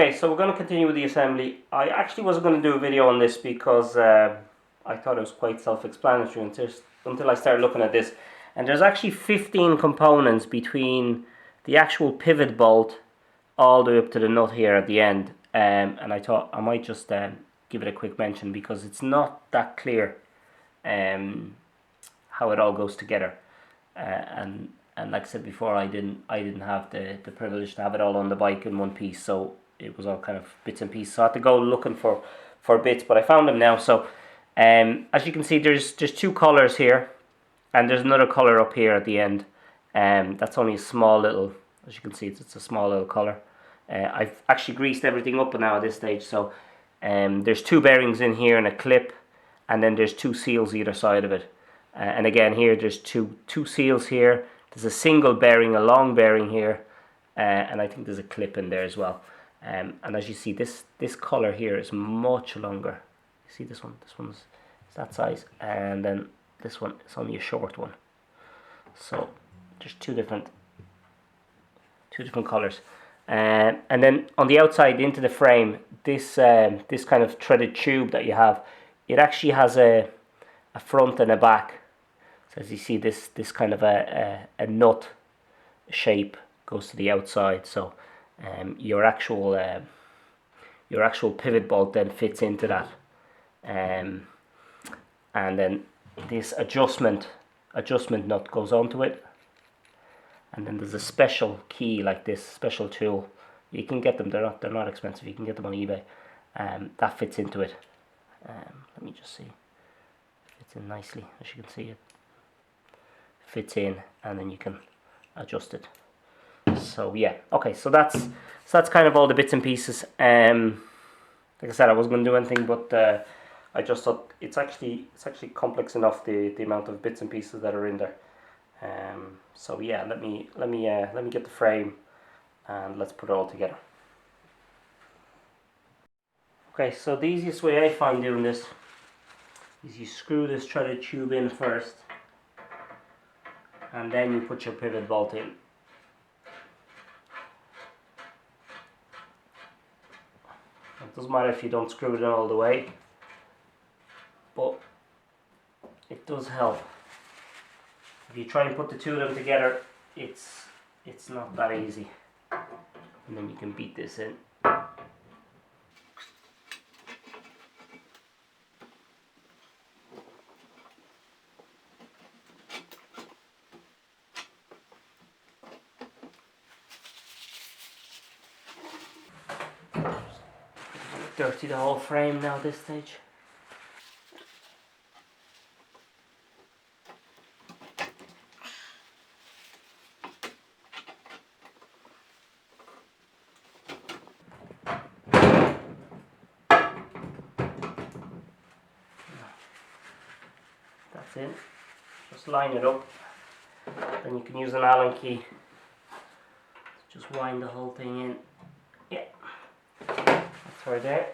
Okay, so we're going to continue with the assembly. I actually wasn't going to do a video on this because I thought it was quite self-explanatory until I started looking at this. And there's actually 15 components between the actual pivot bolt all the way up to the nut here at the end. And I thought I might just give it a quick mention because it's not that clear how it all goes together. And like I said before, I didn't have the privilege to have it all on the bike in one piece, so it was all kind of bits and pieces. So I had to go looking for bits, but I found them now. So as you can see, there's two colors here, and there's another color up here at the end. That's only a small little, as you can see, it's a small little color. I've actually greased everything up now at this stage. So there's two bearings in here and a clip, and then there's two seals either side of it. And again here there's two seals here. There's a single bearing, a long bearing here, and I think there's a clip in there as well. And as you see, this color here is much longer. You see this one? This one's that size, and then this one is only a short one. So there's two different colors. And then on the outside into the frame, this kind of threaded tube that you have, it actually has a front and a back. So as you see, this kind of a nut shape goes to the outside. So your actual pivot bolt then fits into that, and then this adjustment nut goes onto it. And then there's a special key like this, special tool. You can get them. They're not expensive. You can get them on eBay. That fits into it. Let me just see. Fits in nicely, as you can see. It fits in, and then you can adjust it. So yeah, okay. So that's kind of all the bits and pieces. Like I said, I wasn't going to do anything, but I just thought it's actually complex enough, the amount of bits and pieces that are in there. So yeah, let me get the frame and let's put it all together. Okay, so the easiest way I find doing this is you screw this threaded tube in first, and then you put your pivot bolt in. It doesn't matter if you don't screw it in all the way, but it does help. If you try and put the two of them together, it's not that easy. And then you can beat this in. Dirty the whole frame now at this stage. That's it. Just line it up. Then you can use an Allen key to just wind the whole thing in. Yeah. That's right there.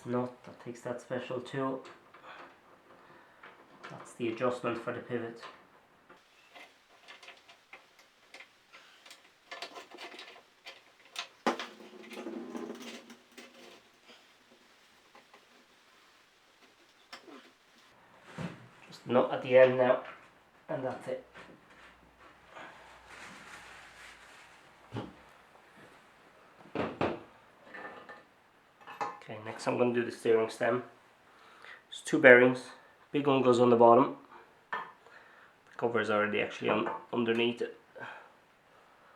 Nut that takes that special tool. That's the adjustment for the pivot. Just a nut at the end now, and that's it. Okay, next I'm going to do the steering stem. There's two bearings. Big one goes on the bottom. The cover is already actually underneath it.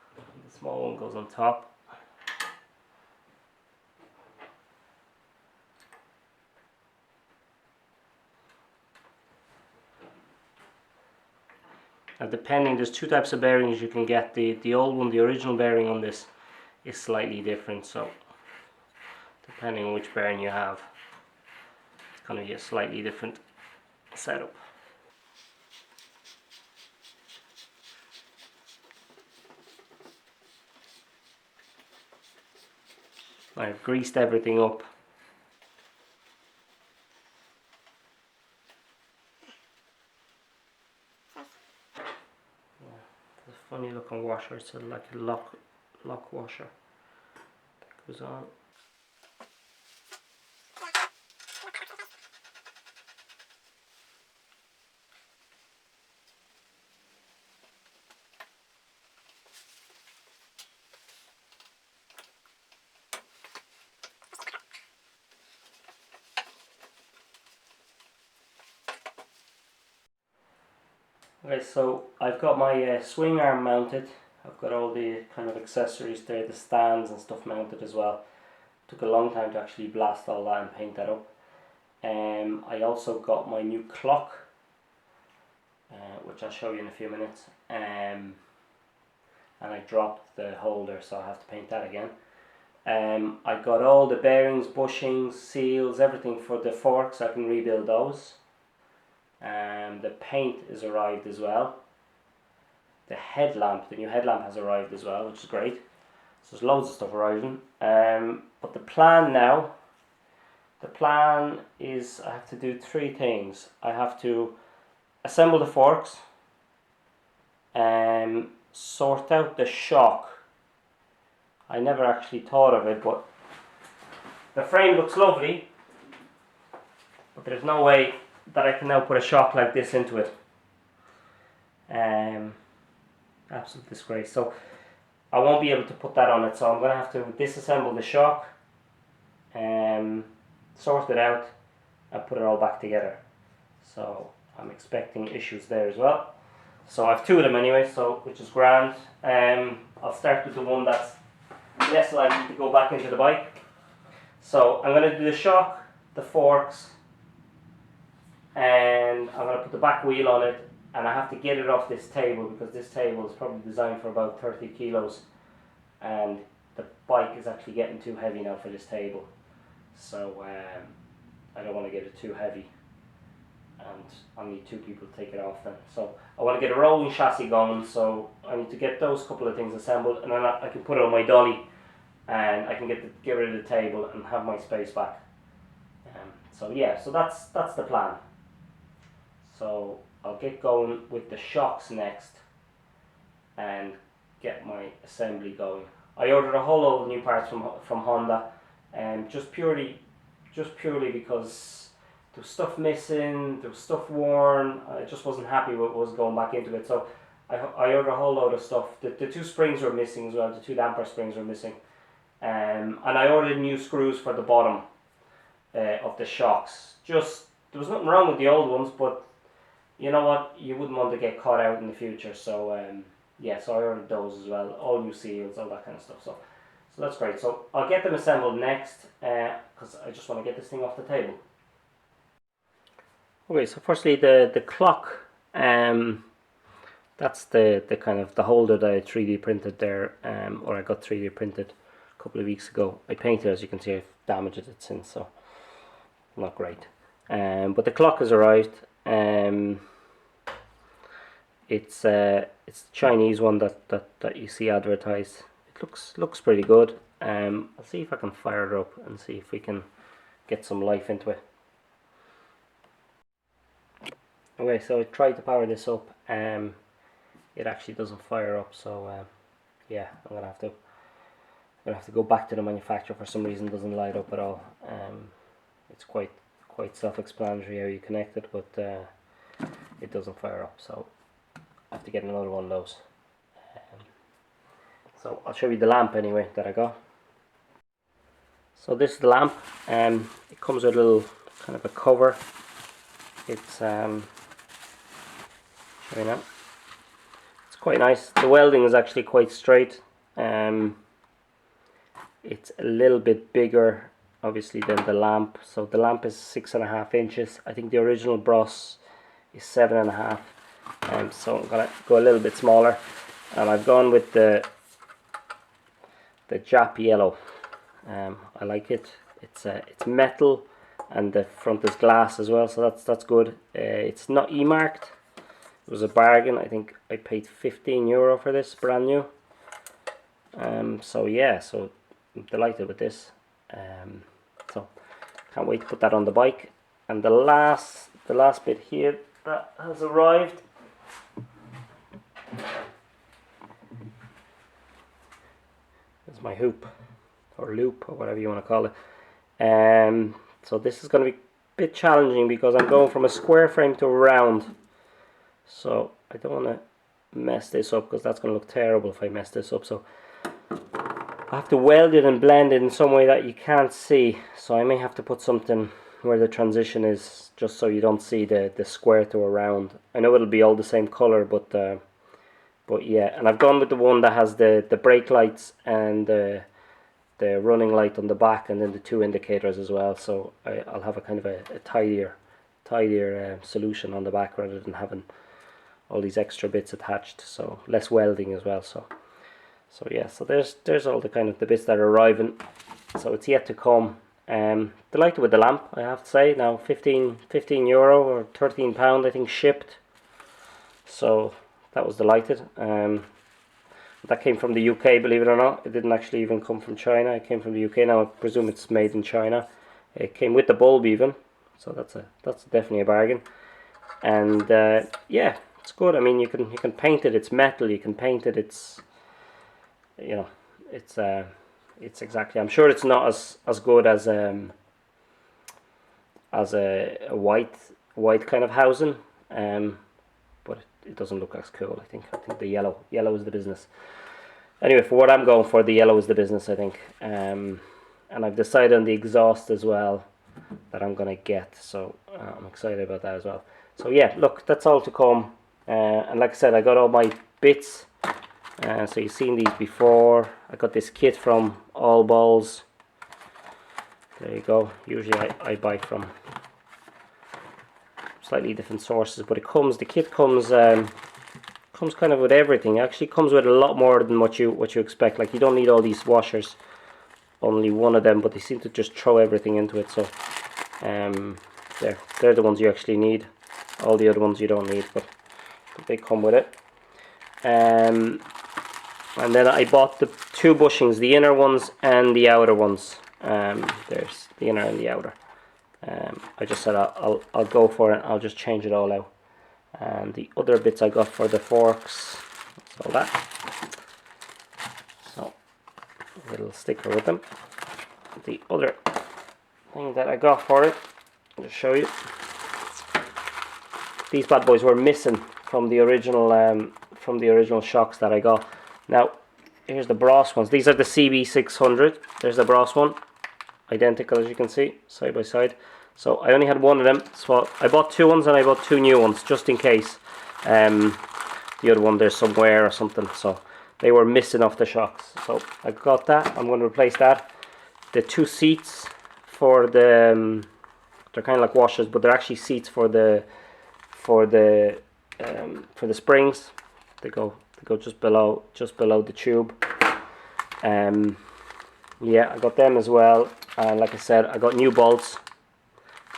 The small one goes on top. Now depending, there's two types of bearings you can get. The old one, the original bearing on this is slightly different, so depending on which bearing you have, it's going to be a slightly different setup. I've greased everything up. It's a funny looking washer, it's like a lock washer that goes on. Okay, so I've got my swing arm mounted. I've got all the kind of accessories there, the stands and stuff mounted as well. Took a long time to actually blast all that and paint that up. I also got my new clock, which I'll show you in a few minutes. And I dropped the holder, so I have to paint that again. I got all the bearings, bushings, seals, everything for the forks. I can rebuild those. The paint has arrived as well. The headlamp, the new headlamp has arrived as well, which is great. So there's loads of stuff arriving. But the plan now, the plan is I have to do three things. I have to assemble the forks, sort out the shock. I never actually thought of it, but the frame looks lovely, but there's no way that I can now put a shock like this into it. Absolute disgrace. So I won't be able to put that on it, so I'm going to have to disassemble the shock, sort it out and put it all back together. So I'm expecting issues there as well. So I have two of them anyway, so which is grand. I'll start with the one that's less likely to go back into the bike. So I'm going to do the shock, the forks, and I'm going to put the back wheel on it, and I have to get it off this table because this table is probably designed for about 30 kilos and the bike is actually getting too heavy now for this table, so I don't want to get it too heavy and I'll need two people to take it off then. So I want to get a rolling chassis going, so I need to get those couple of things assembled, and then I can put it on my dolly and I can get rid of the table and have my space back. So yeah, so that's the plan. So I'll get going with the shocks next and get my assembly going. I ordered a whole load of new parts from Honda, and just purely because there was stuff missing, there was stuff worn. I just wasn't happy with what was going back into it. So I ordered a whole load of stuff. The two springs were missing as well. The two damper springs were missing, and I ordered new screws for the bottom of the shocks. Just there was nothing wrong with the old ones, but you know what, you wouldn't want to get caught out in the future, so yeah, so I ordered those as well, all new seals, all that kind of stuff, so that's great. So I'll get them assembled next, because I just want to get this thing off the table. Okay, so firstly the clock, that's the kind of the holder that I 3D printed there, or I got 3D printed a couple of weeks ago. I painted, as you can see, I've damaged it since, so not great. But the clock has arrived. It's the Chinese one that you see advertised. It looks pretty good. I'll see if I can fire it up and see if we can get some life into it. Okay, so I tried to power this up. It actually doesn't fire up. So yeah, I'm gonna have to go back to the manufacturer. For some reason, it doesn't light up at all. It's quite self-explanatory how you connect it, but it doesn't fire up, so I have to get another one of those. So I'll show you the lamp anyway that I got. So this is the lamp. It comes with a little kind of a cover. It's show you now. It's quite nice. The welding is actually quite straight. It's a little bit bigger obviously than the lamp. So the lamp is 6.5 inches. I think the original Bros is 7.5. So I'm gonna go a little bit smaller, and I've gone with the Jap yellow. I like it. It's metal, and the front is glass as well, so that's good. It's not E-marked. It was a bargain. I think I paid €15 for this, brand new. So yeah, so I'm delighted with this. So can't wait to put that on the bike. And the last bit here that has arrived is my hoop, or loop, or whatever you want to call it. So this is going to be a bit challenging because I'm going from a square frame to a round. So I don't want to mess this up, because that's going to look terrible if I mess this up. So I have to weld it and blend it in some way that you can't see. So I may have to put something where the transition is, just so you don't see the square to a round. I know it'll be all the same color, but yeah. And I've gone with the one that has the brake lights and the running light on the back, and then the 2 indicators as well. So I'll have a kind of a tidier solution on the back, rather than having all these extra bits attached. So less welding as well. So yeah, so there's all the kind of the bits that are arriving. So it's yet to come. Delighted with the lamp, I have to say. Now €15 or £13 I think shipped. So that was delighted. That came from the UK, believe it or not. It didn't actually even come from China. It came from the UK. Now I presume it's made in China. It came with the bulb even, so that's definitely a bargain. And yeah, it's good. I mean, you can paint it. It's metal. You can paint it. It's, you know, it's exactly. I'm sure it's not as good as a white kind of housing, but it doesn't look as cool. I think the yellow is the business. Anyway, for what I'm going for, the yellow is the business, I think. And I've decided on the exhaust as well that I'm gonna get. So I'm excited about that as well. So yeah, look, that's all to come. And like I said, I got all my bits. So you've seen these before. I got this kit from All Balls. There you go. Usually I buy from slightly different sources, but the kit comes kind of with everything. It actually comes with a lot more than what you expect. Like, you don't need all these washers, only one of them, but they seem to just throw everything into it. So they're the ones you actually need. All the other ones you don't need, but they come with it. And then I bought the 2 bushings, the inner ones and the outer ones. There's the inner and the outer. I just said I'll go for it. I'll just change it all out. And the other bits I got for the forks, that's all that. So a little sticker with them. The other thing that I got for it, I'll just show you. These bad boys were missing from the original shocks that I got. Now here's the brass ones. These are the CB600. There's the brass one, identical as you can see, side by side. So I only had one of them, so I bought 2 ones and I bought 2 new ones just in case the other one there's some wear or something. So they were missing off the shocks, so I got that. I'm going to replace that. The 2 seats for the they're kind of like washers, but they're actually seats for the springs. They go just below the tube. Yeah, I got them as well. And like I said, I got new bolts,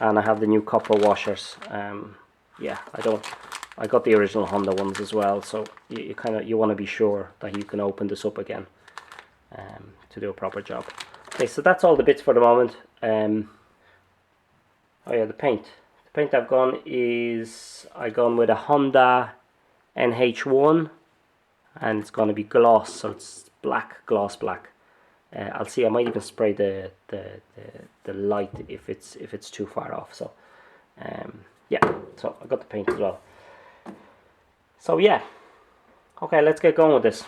and I have the new copper washers. Yeah, I got the original Honda ones as well. So you want to be sure that you can open this up again to do a proper job. Okay, so that's all the bits for the moment. Oh yeah, the paint. The paint I've gone with a Honda NH1, and it's going to be gloss, so it's black, gloss black. I'll see. I might even spray the light if it's too far off. So yeah. So I got the paint as well. So yeah. Okay, let's get going with this.